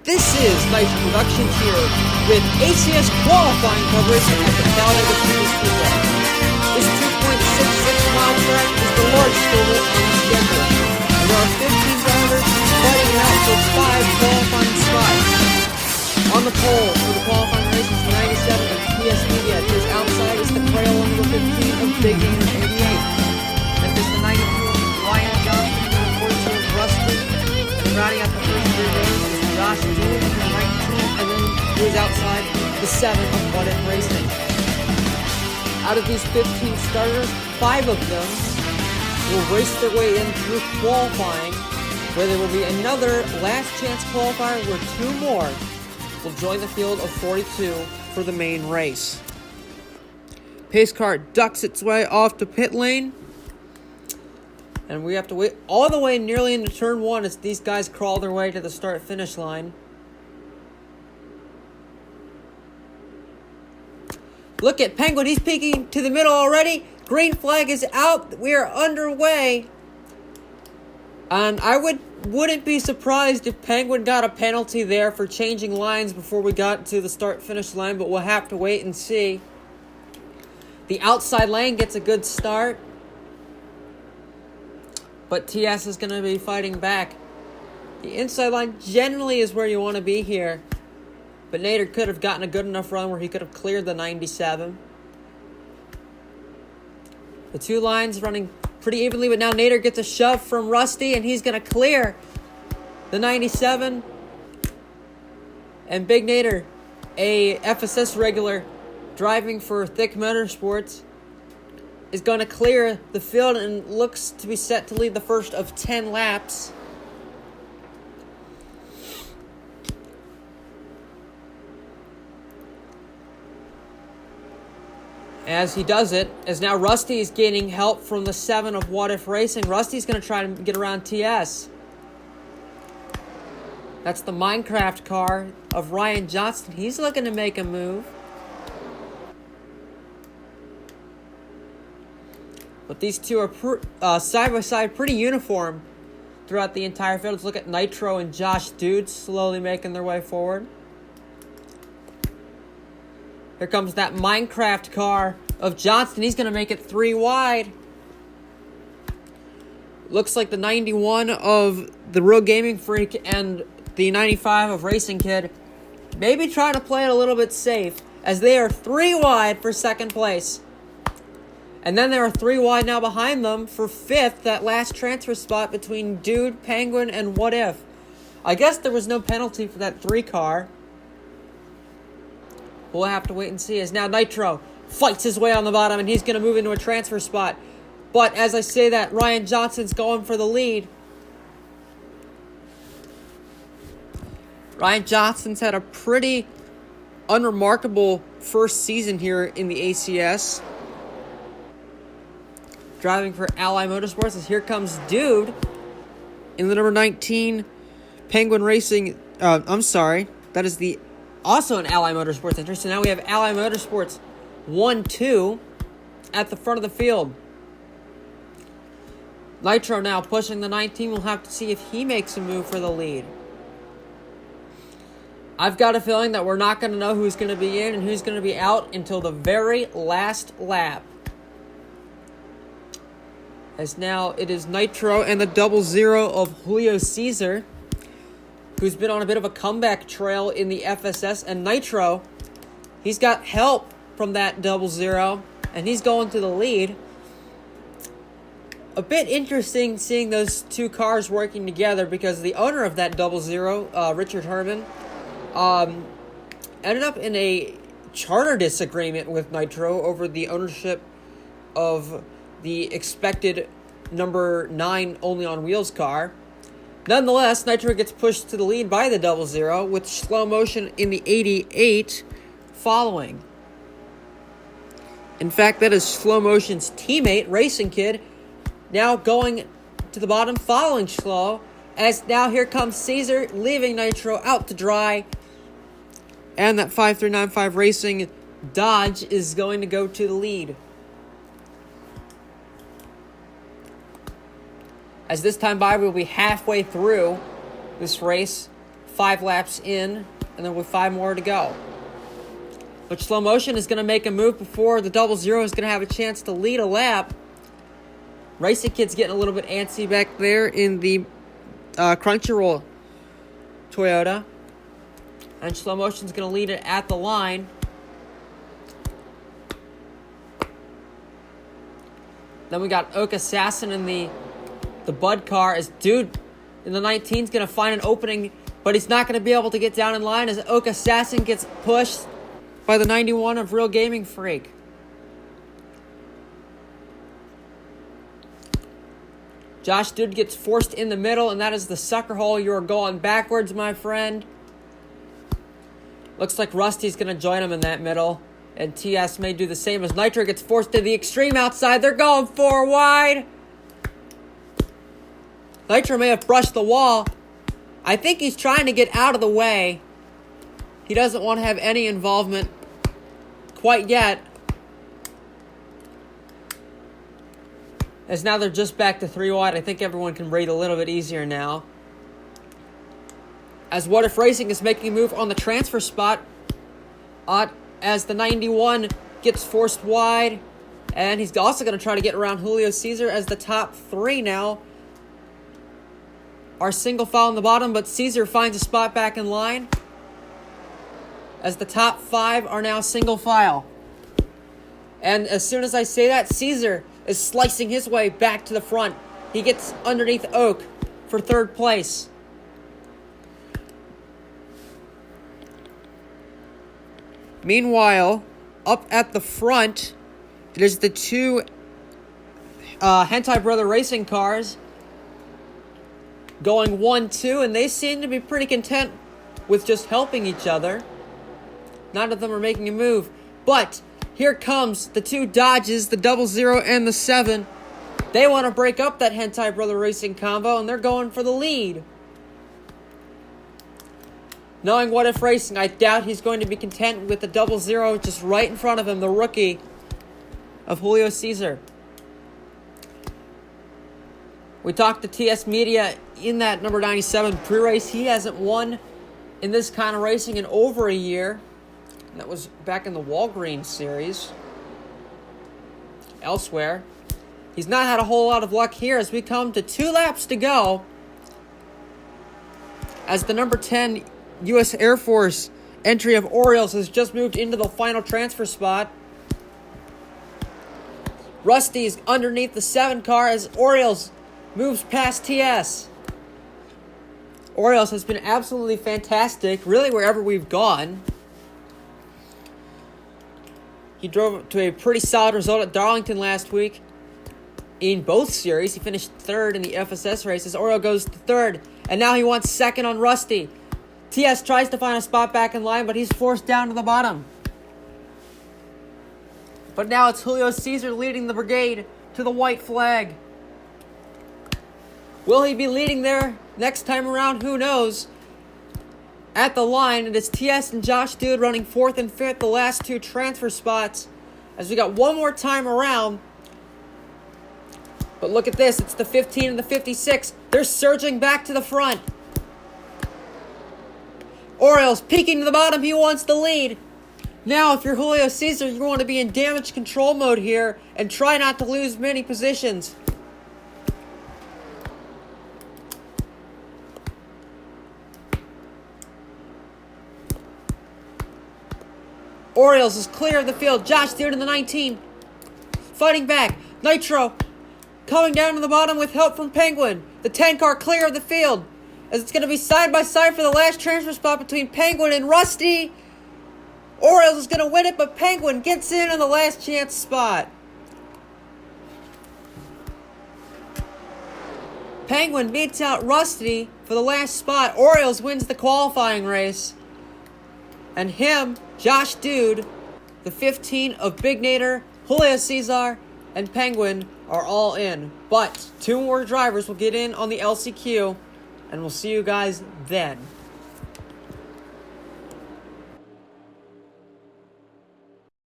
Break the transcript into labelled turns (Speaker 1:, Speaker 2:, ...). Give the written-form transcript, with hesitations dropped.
Speaker 1: This is Nitro Productions here with ACS qualifying coverage at the Talladega Speedway. This 2.66-mile track is the largest oval on the schedule. There are 15 drivers fighting it out for 5 qualifying spots. On the pole for the qualifying race is the 97 of PS Media. Just outside is the trail number 15 of Big Gamer 88. And there's the 92 of Ryan Johnson, and 42 of Rusty. And rounding out the first 3 rows is Josh Dooley in the 19, and then goes outside the 7 of What If Racing. Out of these 15 starters, 5 of them will race their way in through qualifying, where there will be another last chance qualifier where 2 more will join the field of 42 for the main race. Pace car ducks its way off to pit lane. And we have to wait all the way nearly into turn 1 as these guys crawl their way to the start-finish line. Look at Penguin, he's peeking to the middle already. Green flag is out, we are underway. And I wouldn't be surprised if Penguin got a penalty there for changing lines before we got to the start-finish line, but we'll have to wait and see. The outside lane gets a good start, but TS is going to be fighting back. The inside line generally is where you want to be here, but Nader could have gotten a good enough run where he could have cleared the 97. The 2 lines running pretty evenly, but now Nader gets a shove from Rusty, and he's going to clear the 97. And Big Nader, a FSS regular driving for Thick Motorsports, is going to clear the field and looks to be set to lead the first of 10 laps. As he does it, as now Rusty is gaining help from the 7 of What If Racing. Rusty's going to try to get around TS. That's the Minecraft car of Ryan Johnson. He's looking to make a move. But these two are side by side, pretty uniform throughout the entire field. Let's look at Nitro and Josh Dude slowly making their way forward. Here comes that Minecraft car of Johnson. He's going to make it 3 wide. Looks like the 91 of the Real Gaming Freak and the 95 of Racing Kid maybe trying to play it a little bit safe, as they are 3 wide for second place. And then there are 3 wide now behind them for 5th, that last transfer spot between Dude, Penguin, and What If. I guess there was no penalty for that 3 car. We'll have to wait and see, as now Nitro fights his way on the bottom, and he's going to move into a transfer spot. But as I say that, Ryan Johnson's going for the lead. Ryan Johnson's had a pretty unremarkable first season here in the ACS, driving for Ally Motorsports, as here comes Dude in the number 19 Penguin Racing. That is the also an Ally Motorsports entry. So now we have Ally Motorsports 1-2 at the front of the field. Nitro now pushing the 19. We'll have to see if he makes a move for the lead. I've got a feeling that we're not going to know who's going to be in and who's going to be out until the very last lap. As now it is Nitro and the 00 of Julio Caesar, who's been on a bit of a comeback trail in the FSS. And Nitro, he's got help from that 00, and he's going to the lead. A bit interesting seeing those 2 cars working together, because the owner of that 00, Richard Herman, ended up in a charter disagreement with Nitro over the ownership of the expected number 9 only on wheels car. Nonetheless, Nitro gets pushed to the lead by the 00 with slow motion in the 88 following. In fact, that is slow motion's teammate, Racing Kid, now going to the bottom following slow, as now here comes Caesar leaving Nitro out to dry. And that 5395 Racing Dodge is going to go to the lead. As this time by, we'll be halfway through this race. 5 laps in, and then with 5 more to go. But Slow Motion is going to make a move before the 00 is going to have a chance to lead a lap. Racing Kid's getting a little bit antsy back there in the Crunchyroll Toyota. And Slow Motion's going to lead it at the line. Then we got Oak Assassin in the Bud car. As Dude in the 19 is going to find an opening, but he's not going to be able to get down in line as Oak Assassin gets pushed by the 91 of Real Gaming Freak. Josh Dude gets forced in the middle, and that is the sucker hole. You are going backwards, my friend. Looks like Rusty's going to join him in that middle. And TS may do the same as Nitro gets forced to the extreme outside. They're going 4 wide. Nitro may have brushed the wall. I think he's trying to get out of the way. He doesn't want to have any involvement quite yet. As now they're just back to 3 wide. I think everyone can breathe a little bit easier now. As What If Racing is making a move on the transfer spot. As the 91 gets forced wide. And he's also going to try to get around Julio Cesar as the top 3 now are single file on the bottom. But Cesar finds a spot back in line. As the top 5 are now single file. And as soon as I say that, Cesar is slicing his way back to the front. He gets underneath Oak for 3rd place. Meanwhile, up at the front, it is the 2 Hentai Brother Racing cars going 1-2, and they seem to be pretty content with just helping each other. None of them are making a move, but here comes the 2 Dodges, the 00 and the 7. They want to break up that Hentai Brother Racing combo, and they're going for the lead. Knowing What If Racing, I doubt he's going to be content with the 00 just right in front of him, the rookie of Julio Cesar. We talked to TS Media in that number 97 pre-race. He hasn't won in this kind of racing in over a year. And that was back in the Walgreens series. Elsewhere, he's not had a whole lot of luck here as we come to 2 laps to go. As the number 10 U.S. Air Force entry of Orioles has just moved into the final transfer spot. Rusty's underneath the 7 car as Orioles moves past TS. Orioles has been absolutely fantastic, really wherever we've gone. He drove to a pretty solid result at Darlington last week. In both series, he finished 3rd in the FSS races. Oriole goes to 3rd, and now he wants 2nd on Rusty. TS tries to find a spot back in line, but he's forced down to the bottom. But now it's Julio Cesar leading the brigade to the white flag. Will he be leading there next time around? Who knows? At the line, it is TS and Josh Dude running 4th and 5th, the last 2 transfer spots. As we got one more time around. But look at this, it's the 15 and the 56. They're surging back to the front. Orioles peeking to the bottom, he wants the lead. Now, if you're Julio Cesar, you want to be in damage control mode here and try not to lose many positions. Orioles is clear of the field. Josh Dude in the 19. Fighting back. Nitro coming down to the bottom with help from Penguin. The 10 car clear of the field. As it's going to be side by side for the last transfer spot between Penguin and Rusty. Orioles is going to win it, but Penguin gets in on the last chance spot. Penguin beats out Rusty for the last spot. Orioles wins the qualifying race. And him, Josh Dude, the 15 of Big Nader, Julio Cesar, and Penguin are all in. But 2 more drivers will get in on the LCQ, and we'll see you guys then.